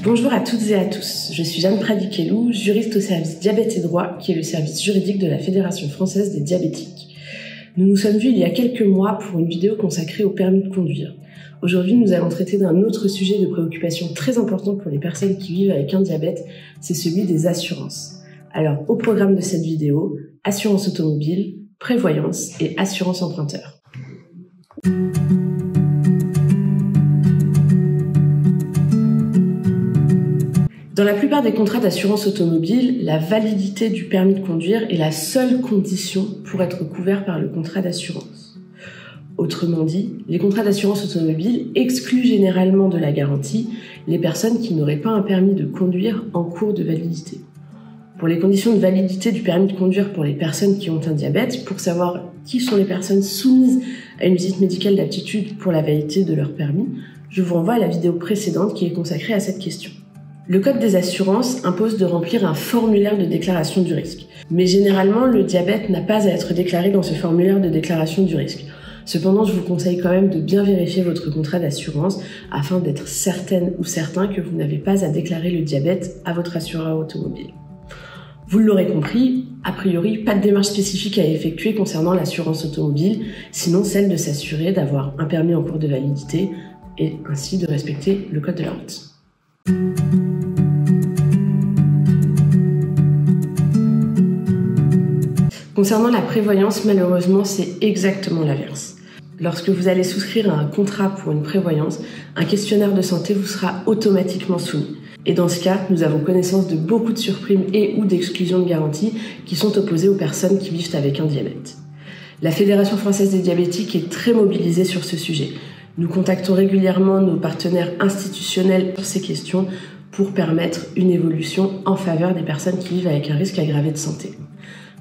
Bonjour à toutes et à tous, je suis Jeanne Pradikelou, juriste au service Diabète et Droit, qui est le service juridique de la Fédération française des diabétiques. Nous nous sommes vus il y a quelques mois pour une vidéo consacrée au permis de conduire. Aujourd'hui, nous allons traiter d'un autre sujet de préoccupation très important pour les personnes qui vivent avec un diabète, c'est celui des assurances. Alors, au programme de cette vidéo, assurance automobile, prévoyance et assurance emprunteur. Dans la plupart des contrats d'assurance automobile, la validité du permis de conduire est la seule condition pour être couvert par le contrat d'assurance. Autrement dit, les contrats d'assurance automobile excluent généralement de la garantie les personnes qui n'auraient pas un permis de conduire en cours de validité. Pour les conditions de validité du permis de conduire pour les personnes qui ont un diabète, pour savoir qui sont les personnes soumises à une visite médicale d'aptitude pour la validité de leur permis, je vous renvoie à la vidéo précédente qui est consacrée à cette question. Le Code des assurances impose de remplir un formulaire de déclaration du risque. Mais généralement, le diabète n'a pas à être déclaré dans ce formulaire de déclaration du risque. Cependant, je vous conseille quand même de bien vérifier votre contrat d'assurance afin d'être certaine ou certain que vous n'avez pas à déclarer le diabète à votre assureur automobile. Vous l'aurez compris, a priori, pas de démarche spécifique à effectuer concernant l'assurance automobile, sinon celle de s'assurer d'avoir un permis en cours de validité et ainsi de respecter le code de la route. Concernant la prévoyance, malheureusement, c'est exactement l'inverse. Lorsque vous allez souscrire à un contrat pour une prévoyance, un questionnaire de santé vous sera automatiquement soumis. Et dans ce cas, nous avons connaissance de beaucoup de surprimes et ou d'exclusions de garantie qui sont opposées aux personnes qui vivent avec un diabète. La Fédération française des diabétiques est très mobilisée sur ce sujet. Nous contactons régulièrement nos partenaires institutionnels sur ces questions pour permettre une évolution en faveur des personnes qui vivent avec un risque aggravé de santé.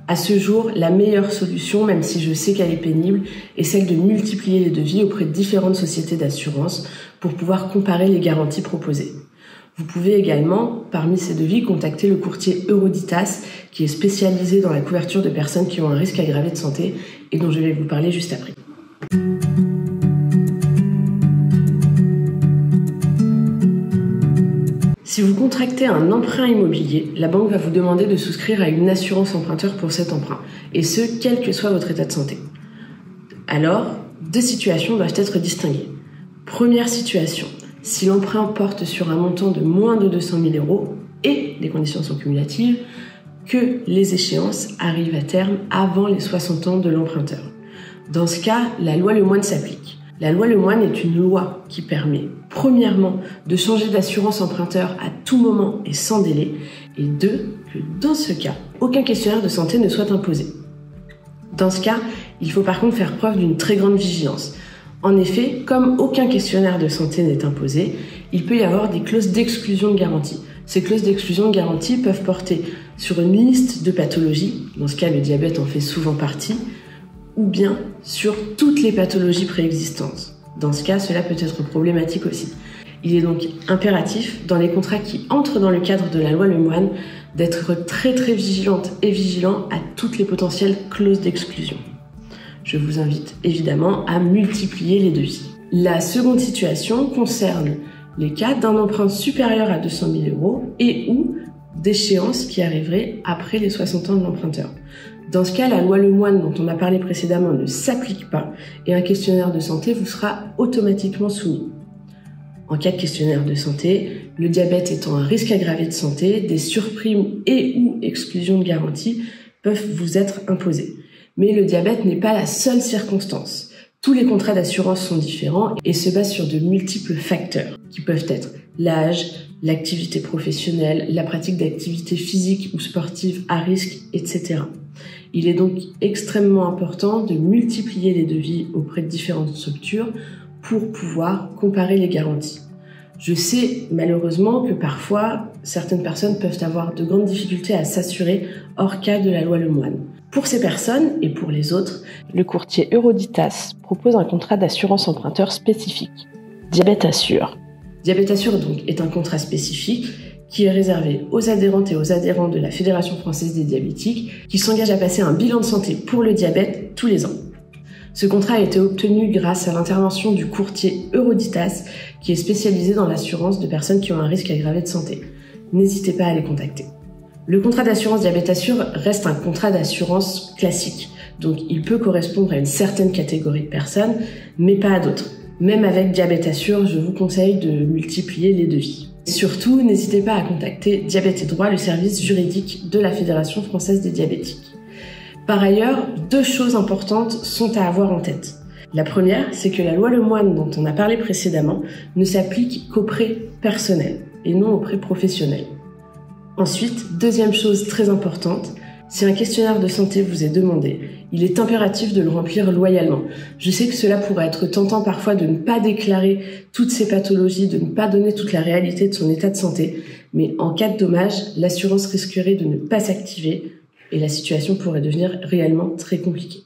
À ce jour, la meilleure solution, même si je sais qu'elle est pénible, est celle de multiplier les devis auprès de différentes sociétés d'assurance pour pouvoir comparer les garanties proposées. Vous pouvez également, parmi ces devis, contacter le courtier Euroditas, qui est spécialisé dans la couverture de personnes qui ont un risque aggravé de santé et dont je vais vous parler juste après. Si vous contractez un emprunt immobilier, la banque va vous demander de souscrire à une assurance emprunteur pour cet emprunt, et ce, quel que soit votre état de santé. Alors, deux situations doivent être distinguées. Première situation, si l'emprunt porte sur un montant de moins de 200 000 € et les conditions sont cumulatives, que les échéances arrivent à terme avant les 60 ans de l'emprunteur. Dans ce cas, la loi Lemoine s'applique. La loi Lemoine est une loi qui permet, premièrement, de changer d'assurance emprunteur à tout moment et sans délai, et deux, que dans ce cas, aucun questionnaire de santé ne soit imposé. Dans ce cas, il faut par contre faire preuve d'une très grande vigilance. En effet, comme aucun questionnaire de santé n'est imposé, il peut y avoir des clauses d'exclusion de garantie. Ces clauses d'exclusion de garantie peuvent porter sur une liste de pathologies, dans ce cas le diabète en fait souvent partie, ou bien sur toutes les pathologies préexistantes. Dans ce cas, cela peut être problématique aussi. Il est donc impératif, dans les contrats qui entrent dans le cadre de la loi Lemoine, d'être très vigilante et vigilant à toutes les potentielles clauses d'exclusion. Je vous invite évidemment à multiplier les devis. La seconde situation concerne les cas d'un emprunt supérieur à 200 000 € et ou d'échéances qui arriveraient après les 60 ans de l'emprunteur. Dans ce cas, la loi Lemoine dont on a parlé précédemment ne s'applique pas et un questionnaire de santé vous sera automatiquement soumis. En cas de questionnaire de santé, le diabète étant un risque aggravé de santé, des surprimes et ou exclusions de garantie peuvent vous être imposées. Mais le diabète n'est pas la seule circonstance. Tous les contrats d'assurance sont différents et se basent sur de multiples facteurs qui peuvent être l'âge, l'activité professionnelle, la pratique d'activités physiques ou sportives à risque, etc. Il est donc extrêmement important de multiplier les devis auprès de différentes structures pour pouvoir comparer les garanties. Je sais malheureusement que parfois, certaines personnes peuvent avoir de grandes difficultés à s'assurer hors cas de la loi Lemoine. Pour ces personnes et pour les autres, le courtier Euroditas propose un contrat d'assurance emprunteur spécifique, Diabète Assure. Diabète Assure donc est un contrat spécifique qui est réservé aux adhérentes et aux adhérents de la Fédération française des diabétiques qui s'engagent à passer un bilan de santé pour le diabète tous les ans. Ce contrat a été obtenu grâce à l'intervention du courtier Euroditas, qui est spécialisé dans l'assurance de personnes qui ont un risque aggravé de santé. N'hésitez pas à les contacter. Le contrat d'assurance Diabète Assure reste un contrat d'assurance classique, donc il peut correspondre à une certaine catégorie de personnes, mais pas à d'autres. Même avec Diabète Assure, je vous conseille de multiplier les devis. Surtout, n'hésitez pas à contacter Diabète et Droit, le service juridique de la Fédération française des diabétiques. Par ailleurs, 2 choses importantes sont à avoir en tête. La première, c'est que la loi Lemoine, dont on a parlé précédemment, ne s'applique qu'aux prêts personnels et non aux prêts professionnels. Ensuite, deuxième chose très importante, si un questionnaire de santé vous est demandé, il est impératif de le remplir loyalement. Je sais que cela pourrait être tentant parfois de ne pas déclarer toutes ces pathologies, de ne pas donner toute la réalité de son état de santé, mais en cas de dommage, l'assurance risquerait de ne pas s'activer et la situation pourrait devenir réellement très compliquée.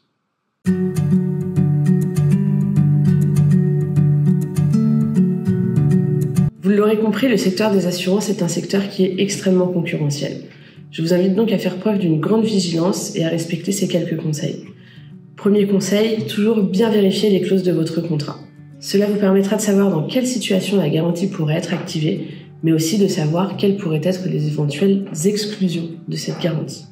Vous l'aurez compris, le secteur des assurances est un secteur qui est extrêmement concurrentiel. Je vous invite donc à faire preuve d'une grande vigilance et à respecter ces quelques conseils. Premier conseil, toujours bien vérifier les clauses de votre contrat. Cela vous permettra de savoir dans quelle situation la garantie pourrait être activée, mais aussi de savoir quelles pourraient être les éventuelles exclusions de cette garantie.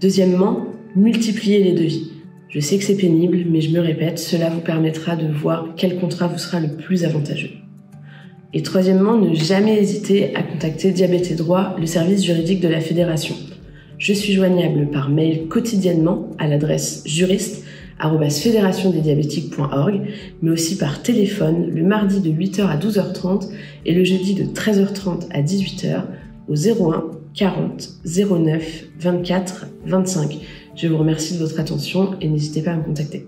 Deuxièmement, multipliez les devis. Je sais que c'est pénible, mais je me répète, cela vous permettra de voir quel contrat vous sera le plus avantageux. Et troisièmement, ne jamais hésiter à contacter Diabète et Droit, le service juridique de la Fédération. Je suis joignable par mail quotidiennement à l'adresse juriste@fédérationdesdiabétiques.org, mais aussi par téléphone le mardi de 8h à 12h30 et le jeudi de 13h30 à 18h au 01 40 09 24 25. Je vous remercie de votre attention et n'hésitez pas à me contacter.